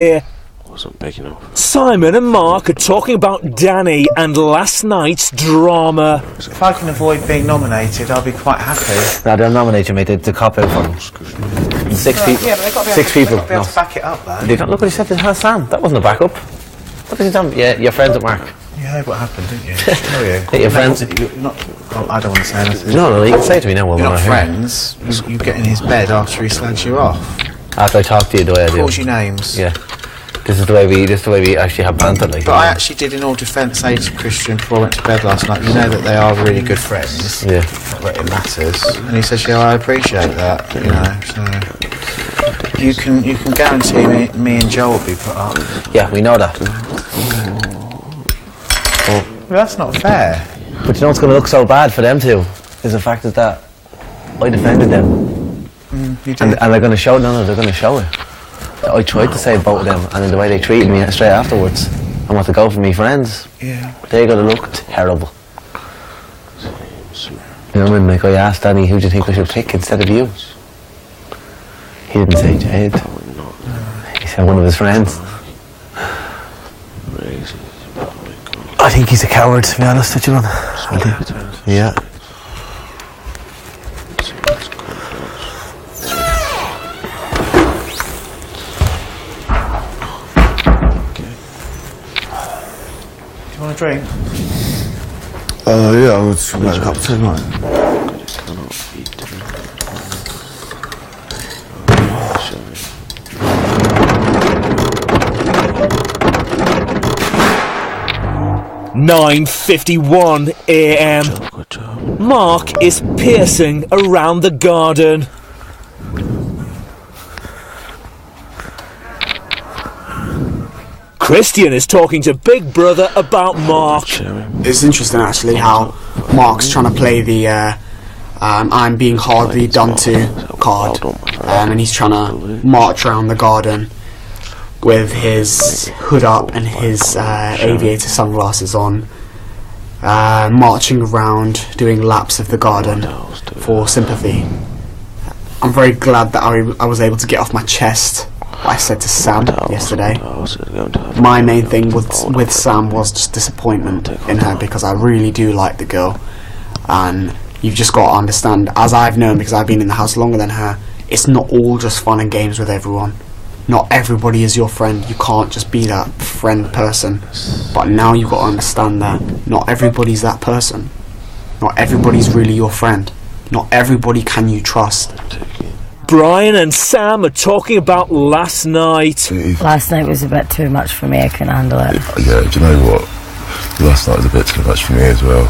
here. Wasn't big enough. Simon and Mark are talking about Danny and last night's drama. If I can avoid being nominated, I'll be quite happy. No, they'll nominate you, mate. The cop out for them. Six people. Yeah, but they've got to be Six able, people. they've got to be able to back it up, though. They don't, look what he said to Sam. That wasn't a backup. What did he tell him? Yeah, your friends at Mark. You heard what happened, didn't you? Oh, yeah. Hey, your friends. You're not, well, I don't want to say anything. No, you can say it to me now. You're not friends. You get in his bed after he slags you off. After I talk to you the way I do. Calls you names. Yeah. This is the way we actually have banter, like. But I actually did, in all defence, say to Christian before I went to bed last night, you know that they are really good friends. Yeah. Not that it matters. And he says, yeah, I appreciate that, you know, so... You can guarantee me and Joel will be put up. Yeah, we know that. Well, that's not fair. But you know what's going to look so bad for them two? Is the fact that I defended them. You did. And they're going to show it. No, they're going to show it. I tried to save both of them, and in the way they treated me straight afterwards, I want to go for me friends. Yeah. They're going to look terrible. You know what I mean? Like, I asked Danny, who do you think I should pick instead of you? He didn't say Jade. He said one of his friends. I think he's a coward, to be honest with you, man. Yeah. Do you want a drink? Yeah, I would like a cup of tea, mate. 9:51 a.m. Mark is pacing around the garden. Christian is talking to Big Brother about Mark. It's interesting actually how Mark's trying to play the I'm being hardly done to card, and he's trying to march around the garden with his hood up and his aviator sunglasses on, marching around doing laps of the garden for sympathy. I'm very glad that I was able to get off my chest what I said to Sam yesterday. My main thing with Sam was just disappointment in her, because I really do like the girl, and you've just got to understand, as I've known because I've been in the house longer than her, it's not all just fun and games with everyone. Not everybody is your friend. You can't just be that friend person. But now you've got to understand that not everybody's that person. Not everybody's really your friend. Not everybody can you trust. Brian and Sam are talking about last night. Last night was a bit too much for me. I couldn't handle it. Yeah, do you know what? Last night was a bit too much for me as well.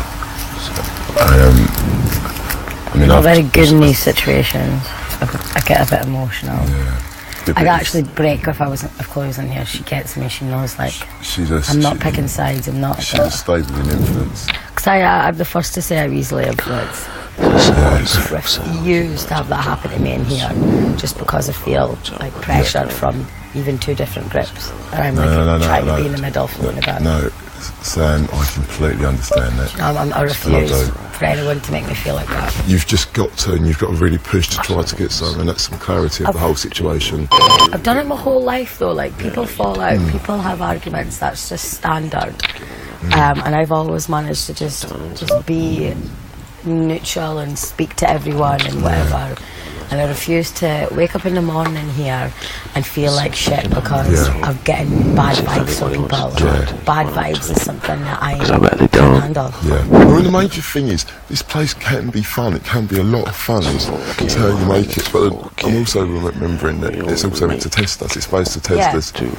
I'm not very good in these situations. I get a bit emotional. Yeah. I'd actually break if I wasn't, if Chloe's in here. She gets me. She knows, like, I'm not picking sides. I'm not. She's a stable in influence. Because I'm the first to say I'm easily influenced. Yeah, I refuse to have that happen to me in here, just because I feel like pressured from even two different groups, and I'm trying to be in the middle, floating about. No, Sam, I completely understand that. I refuse for anyone to make me feel like that. You've just got to, and you've got to really push to try to get some clarity of the whole situation. I've done it my whole life though, like, people fall out, people have arguments, that's just standard. And I've always managed to just be neutral and speak to everyone and whatever. And I refuse to wake up in the morning here and feel like shit because I'm getting bad vibes from people. Bad vibes is something that I can't handle. Yeah. Well, the major thing is, this place can be fun. It can be a lot of fun. It's how you make it. But I'm also remembering that it's also meant to test us. It's supposed to test us to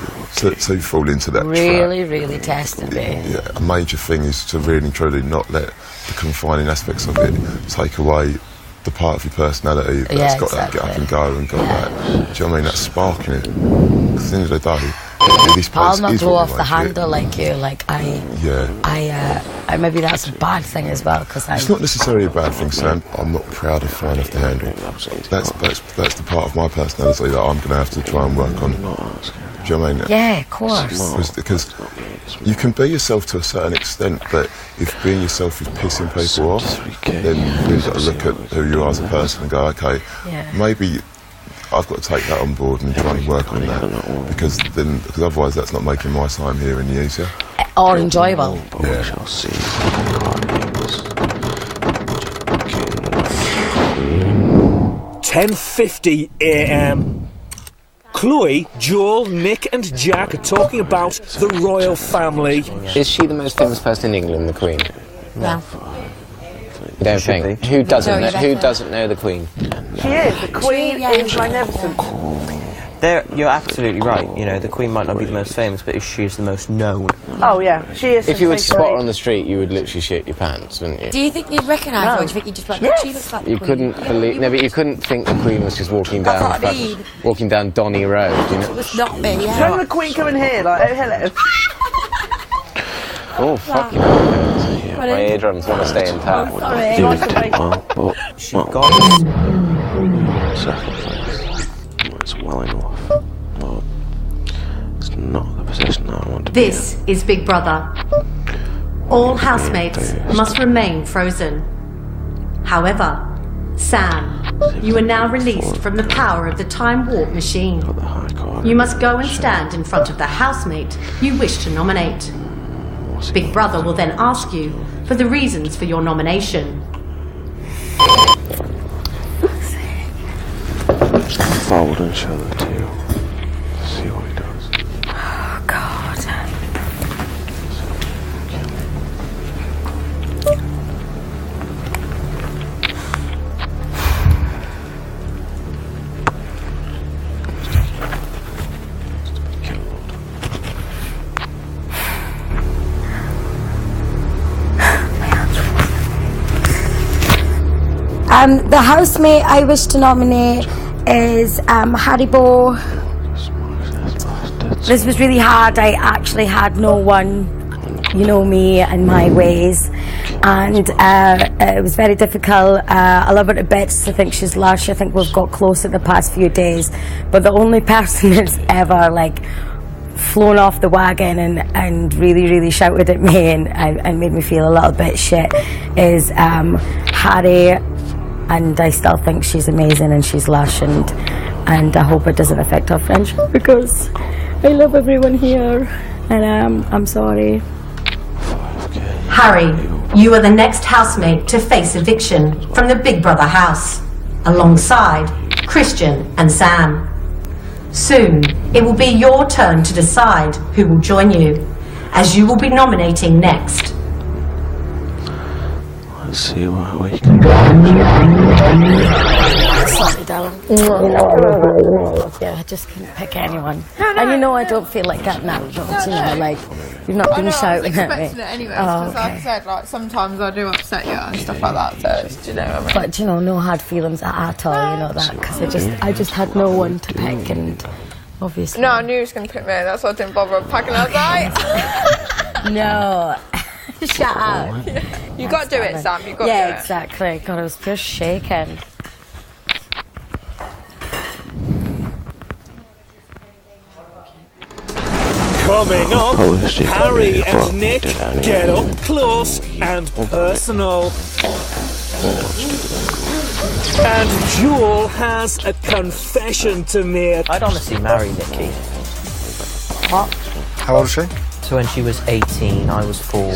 fall into that trap. Really tested me. Yeah. A major thing is to really truly not let the confining aspects of it take away the part of your personality that's got that get up and go and got that. Do you know what I mean? That spark in it. Because at the end of the day, this place I'll not is blow what off the handle like you. Like I maybe that's a bad thing as well. Because it's not necessarily a bad thing, Sam. I'm not proud of flying off the handle. That's the part of my personality that I'm going to have to try and work on. Do you know what I mean? Yeah, of course. Because you can be yourself to a certain extent, but if being yourself is pissing people off, then you've got to look at who you are as a person and go, okay, maybe I've got to take that on board and try and work on that, because otherwise that's not making my time here any easier. Or enjoyable. But we shall see. 10:50 a.m. Chloe, Joel, Nick and Jack are talking about the royal family. Is she the most famous person in England, the Queen? No. You don't think? Who doesn't know the Queen? She is. The Queen is magnificent. You're absolutely right. You know, the Queen might not be the most famous, but she is the most known. Oh yeah, she is. If you would spot her on the street, you would literally shit your pants, wouldn't you? Do you think you'd recognise her? Or do you think you'd just be like, she looks like the You Queen? couldn't believe. No, but you couldn't think the Queen was just walking down, That's what I mean. walking down Donny Road. You know? It was not me, When yeah. the Queen come in here, like, oh hello. Oh fuck! My eardrums want to stay intact. Sorry. Well, but She got second place. It's well enough. But it's not the position I want to be This is Big Brother. All housemates must remain frozen. However, Sam, you are now released from the power of the time warp machine. in. The high card. You must go and stand in front of the housemate you wish to nominate. Big Brother will then ask you for the reasons for your nomination. Fold and show the two. See what he does. Oh, God. The housemate I wish to nominate is Haribo. This was really hard. I actually had no one, you know me and my ways, and it was very difficult. I love her to bits. I think she's lush. I think we've got close in the past few days, but the only person that's ever like flown off the wagon and really shouted at me and made me feel a little bit shit is Harry. And I still think she's amazing and she's lush, and I hope it doesn't affect our friendship because I love everyone here, and I'm sorry. Harry, you are the next housemate to face eviction from the Big Brother house, alongside Christian and Sam. Soon, it will be your turn to decide who will join you, as you will be nominating next. Let's see what we can do. Sorry, darling. Yeah, I just couldn't pick anyone. And you know I don't feel like that now, you know, like, you've not been shouting at me. It anyway, because like I said, like, sometimes I do upset you and stuff like that, so, do you know what I mean? But, you know, no hard feelings at all, you know that, because I just had no one to pick, and obviously... No, I knew he was going to pick me, that's why I didn't bother packing. I was like... No. Shut up. You got to do it, Sam, you got to do it. Yeah, exactly. God, I was just shaking. Coming up, Harry and Nick get up close and personal. And Joel has a confession to make. I'd honestly marry Nikki. What? How old is she? So when she was 18, I was 4.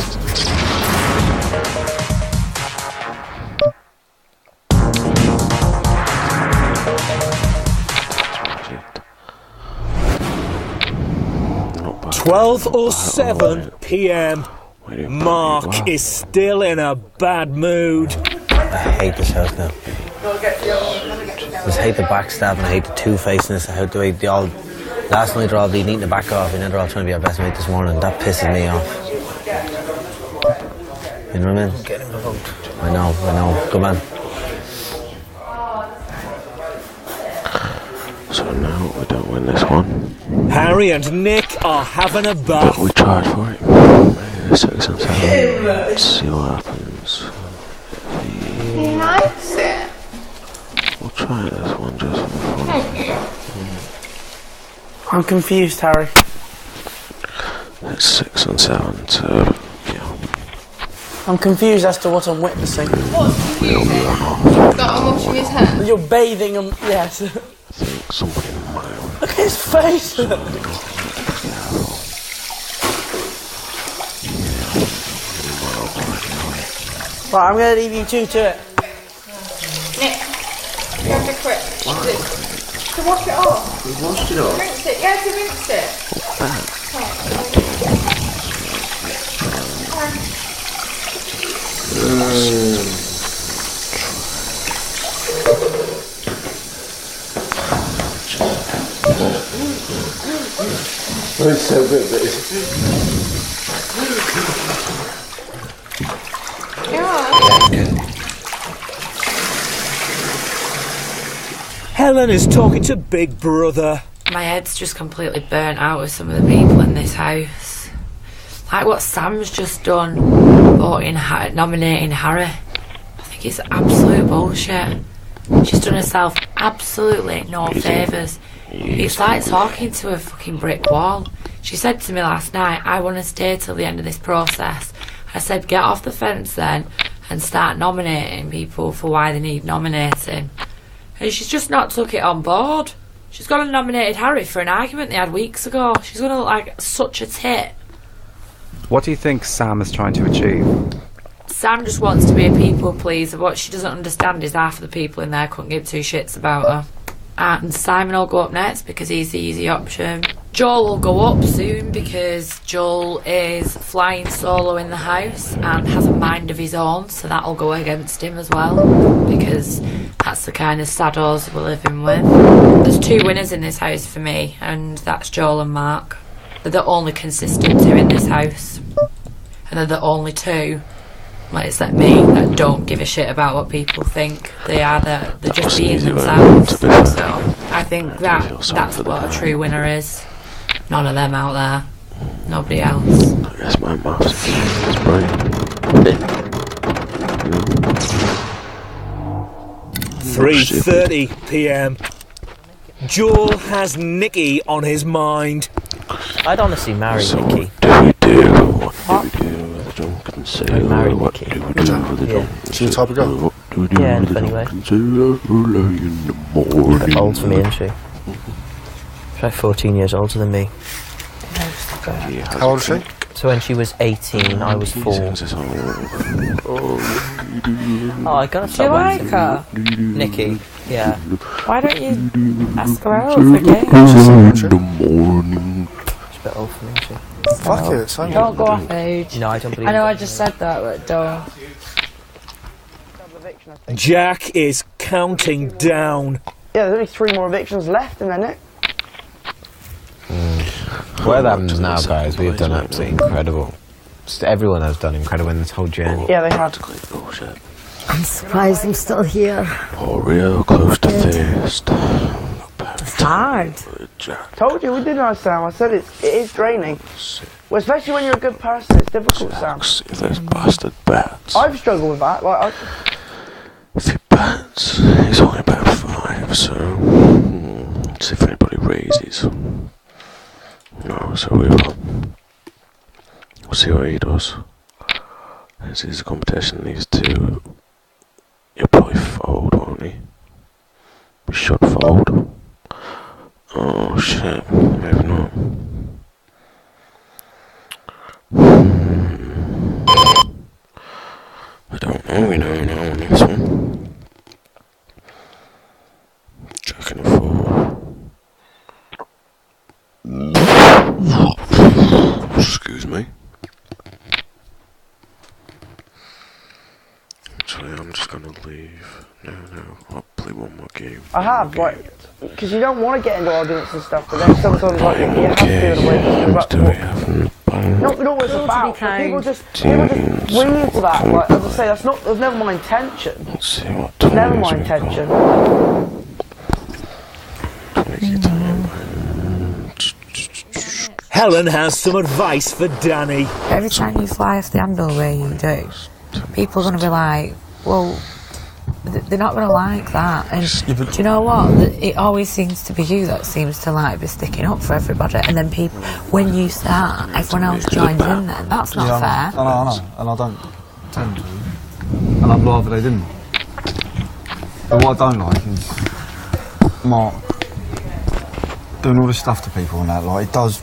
Not bad. 12:07 p.m. Mark is still in a bad mood. I hate this house now. I just hate the backstabbing, I hate the two-facedness, I hate the way they all... Last night they're all being eating the back off, and then they're all trying to be our best mate this morning. That pisses me off. You know what I mean? Get him the vote. I know. Good man. So now we don't win this one, Harry and Nick are having a but bath. we charge for it. Maybe 6 and 7. Let's see what happens. He likes it. We'll try this one just for fun. I'm confused, Harry. It's 6 and 7, so yeah. I'm confused as to what I'm witnessing. What's confusing? That I'm washing his hair. You're bathing him, yes. I think somebody in my own. Look at his face! Right, I'm going to leave you two to it. Nick, you have to quit. To wash it off. We've washed it off. Rinse it. Yeah, to rinse it. It's so good, but Helen is talking to Big Brother. My head's just completely burnt out with some of the people in this house. Like what Sam's just done, nominating Harry. I think it's absolute bullshit. She's done herself absolutely no favours. It's like talking to a fucking brick wall. She said to me last night, I want to stay till the end of this process. I said, get off the fence then and start nominating people for why they need nominating. And she's just not took it on board. She's gone and nominated Harry for an argument they had weeks ago. She's going to look like such a tit. What do you think Sam is trying to achieve? Sam just wants to be a people pleaser. What she doesn't understand is half of the people in there couldn't give two shits about her. And Simon will go up next because he's the easy option. Joel will go up soon because Joel is flying solo in the house and has a mind of his own, so that'll go against him as well because that's the kind of saddos we're living with. There's two winners in this house for me, and that's Joel and Mark. They're the only consistent two in this house, and they're the only two, like it's like me, that don't give a shit about what people think. They're just being themselves. So I think that's what a true winner is. None of them out there. Nobody else. That's my mouse. It's brilliant. 3:30 p.m. Joel has Nikki on his mind. I'd honestly marry Nikki. What do we do with the drunken sailor? I'd marry What Nikki. do we do with the drunken sailor? She the type of girl? What do we do Yeah, with in the a funny way. drunken sailor early in the morning? Old for me, isn't she? She's like 14 years older than me. How old is she? So when she was 18, I was 4. Oh, I gotta Do you stop like wanting her? Nikki, yeah. Why don't you ask her out for a game? In the morning. She's a bit old for me, isn't she? Fuck it, so Don't go off age. No, I don't believe I know it. I just said that, but don't. Jack is counting down. Yeah, there's only 3 more evictions left in there, Nick. Whatever happens now, guys, we've done absolutely incredible. Just everyone has done incredible in this whole journey. Yeah, they had. Bullshit. I'm surprised I'm still here. Oh, real close to thirst. It's hard. Told you, we did know, Sam. I said it is draining. Well, especially when you're a good person, it's difficult, Sam. If those bastard bats. I've struggled with that. Like, If it bats, he's only about 5, so let's see if anybody raises. No, so we'll see what he does. This is a competition. These two, he'll probably fold, won't he? We should fold. Oh shit, maybe not. I don't know, we don't know on this one. Jack and a 4. Excuse me. Actually, I'm just gonna leave. No, I'll play one more game. I have, like, because you don't want to get into arguments and stuff, but then sometimes, like, you have to in a way. What do we have in the bank? Not always about. People just wing into that. Like, as I say, that's never my intention. Let's see what time Never it is my we've got. intention. Helen has some advice for Danny. Every time you fly off the handle the way you do, people are going to be like, well, they're not going to like that. And do you know what? It always seems to be you that seems to like be sticking up for everybody. And then people, when you start, everyone else joins in then. That's not fair. I know, and I don't tend to. And I'd rather they didn't. But what I don't like is Mark doing all this stuff to people and that, like, it does.